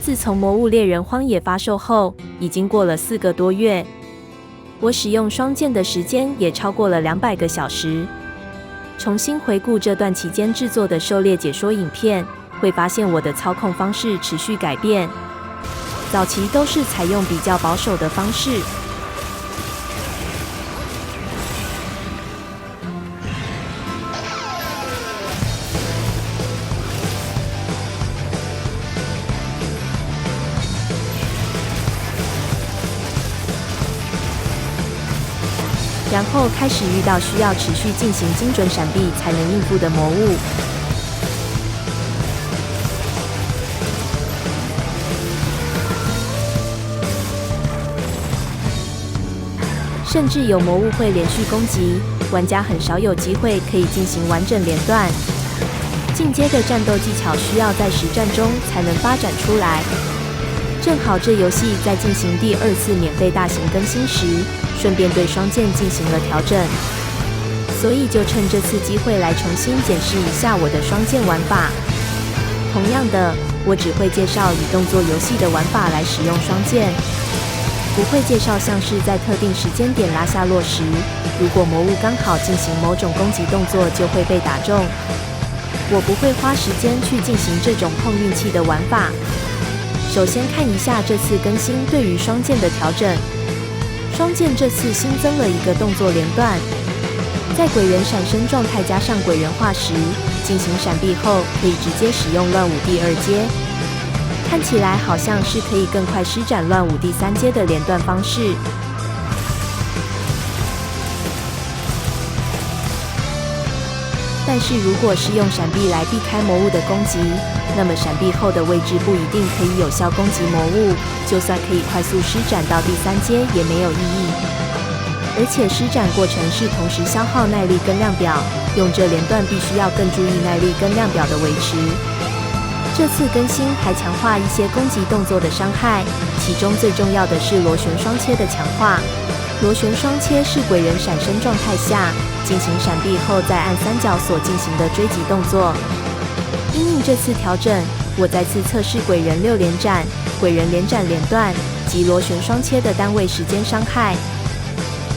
自从《魔物猎人荒野》发售后，已经过了4个多月，我使用双剑的时间也超过了200个小时。重新回顾这段期间制作的狩猎解说影片，会发现我的操控方式持续改变。早期都是采用比较保守的方式，然后开始遇到需要持续进行精准闪避才能应付的魔物。甚至有魔物会连续攻击，玩家很少有机会可以进行完整连段。进阶的战斗技巧需要在实战中才能发展出来。正好这游戏在进行第2次免费大型更新时，顺便对双剑进行了调整，所以就趁这次机会来重新检视一下我的双剑玩法。同样的，我只会介绍以动作游戏的玩法来使用双剑，不会介绍像是在特定时间点拉下落时，如果魔物刚好进行某种攻击动作就会被打中。我不会花时间去进行这种碰运气的玩法。首先看一下这次更新对于双剑的调整。双剑这次新增了一个动作连段，在鬼人闪身状态加上鬼人化时，进行闪避后可以直接使用乱舞第2阶。看起来好像是可以更快施展乱舞第3阶的连段方式。但是如果是用闪避来避开魔物的攻击，那么闪避后的位置不一定可以有效攻击魔物，就算可以快速施展到第3阶也没有意义。而且施展过程是同时消耗耐力跟量表，用这连段必须要更注意耐力跟量表的维持。这次更新还强化一些攻击动作的伤害，其中最重要的是螺旋双切的强化。螺旋双切是鬼人闪身状态下进行闪避后再按3角所进行的追击动作。因应这次调整，我再次测试鬼人6连斩、鬼人连斩连段及螺旋双切的单位时间伤害。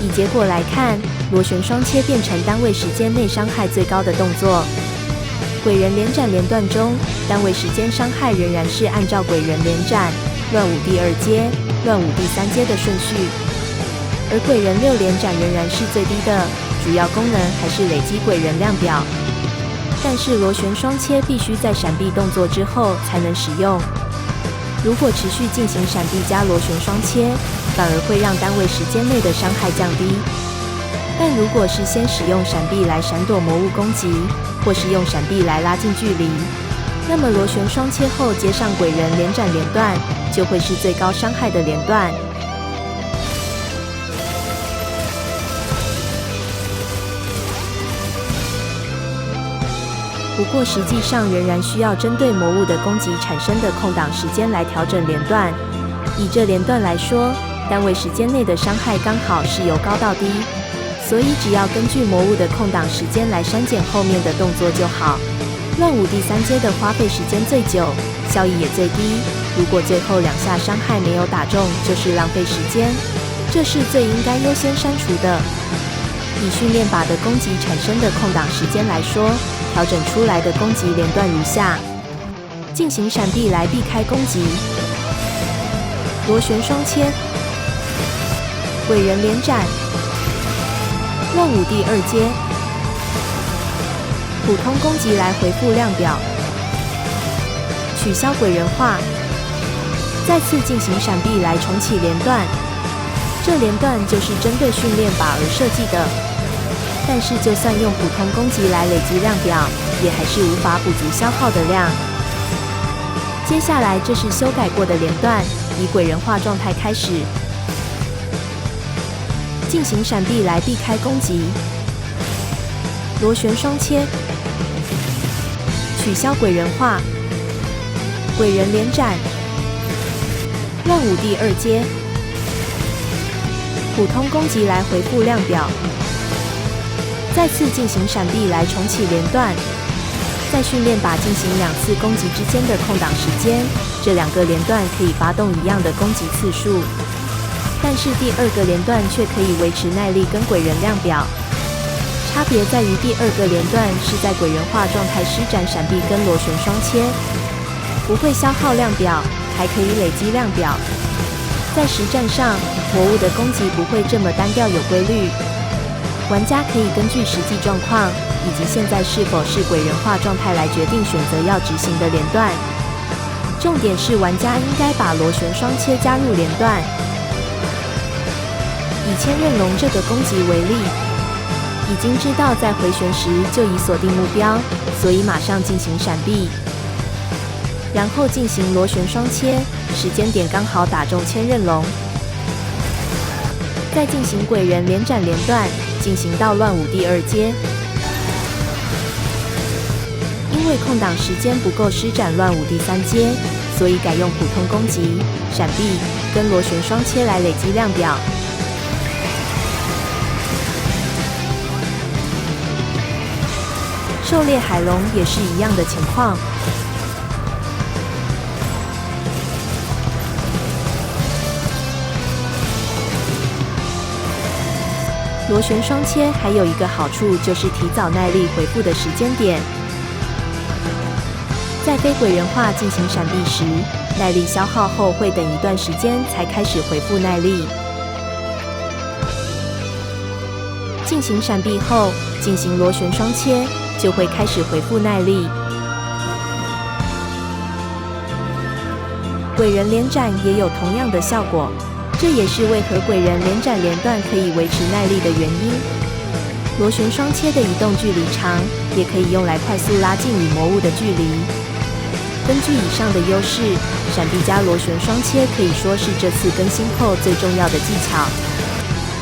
以结果来看，螺旋双切变成单位时间内伤害最高的动作。鬼人连斩连段中，单位时间伤害仍然是按照鬼人连斩、乱舞第2阶、乱舞第3阶的顺序，而鬼人6连斩仍然是最低的，主要功能还是累积鬼人量表。但是螺旋双切必须在闪避动作之后才能使用，如果持续进行闪避加螺旋双切，反而会让单位时间内的伤害降低。但如果是先使用闪避来闪躲魔物攻击，或是用闪避来拉近距离，那么螺旋双切后接上鬼人连斩连段，就会是最高伤害的连段。不过实际上仍然需要针对魔物的攻击产生的空档时间来调整连段。以这连段来说，单位时间内的伤害刚好是由高到低，所以只要根据魔物的空档时间来删减后面的动作就好。乱舞第3阶的花费时间最久，效益也最低，如果最后2下伤害没有打中，就是浪费时间，这是最应该优先删除的。以训练靶的攻击产生的空档时间来说，调整出来的攻击连段如下：进行闪避来避开攻击，螺旋双切，鬼人连斩，乱舞第2阶，普通攻击来回复量表，取消鬼人化，再次进行闪避来重启连段。这连段就是针对训练靶而设计的，但是就算用普通攻击来累积量表，也还是无法补足消耗的量。接下来这是修改过的连段，以鬼人化状态开始，进行闪避来避开攻击，螺旋双切，取消鬼人化，鬼人连斩，乱舞第2阶，普通攻击来回复量表，再次进行闪避来重启连段，在训练靶进行2次攻击之间的空档时间，这2个连段可以发动一样的攻击次数，但是第2个连段却可以维持耐力跟鬼人量表。差别在于第2个连段是在鬼人化状态施展闪避跟螺旋双切，不会消耗量表，还可以累积量表。在实战上，魔物的攻击不会这么单调有规律，玩家可以根据实际状况以及现在是否是鬼人化状态来决定选择要执行的连段。重点是玩家应该把螺旋双切加入连段。以千仞龙这个攻击为例，已经知道在回旋时就已锁定目标，所以马上进行闪避，然后进行螺旋双切，时间点刚好打中千仞龙，再进行鬼人连斩连段，进行到乱舞第2阶。因为空档时间不够施展乱舞第3阶，所以改用普通攻击、闪避跟螺旋双切来累积量表。狩猎海龙也是一样的情况。螺旋双切还有一个好处就是提早耐力恢复的时间点。在非鬼人化进行闪避时，耐力消耗后会等一段时间才开始恢复耐力。进行闪避后，进行螺旋双切，就会开始恢复耐力。鬼人连斩也有同样的效果，这也是为何鬼人连斩连段可以维持耐力的原因。螺旋双切的移动距离长，也可以用来快速拉近与魔物的距离。根据以上的优势，闪避加螺旋双切可以说是这次更新后最重要的技巧。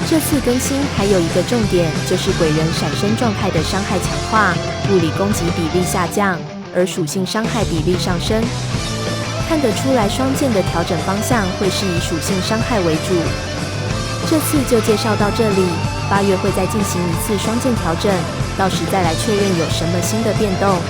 这次更新还有一个重点，就是鬼人闪身状态的伤害强化，物理攻击比例下降，而属性伤害比例上升。看得出来，双剑的调整方向会是以属性伤害为主。这次就介绍到这里，8月会再进行一次双剑调整，到时再来确认有什么新的变动。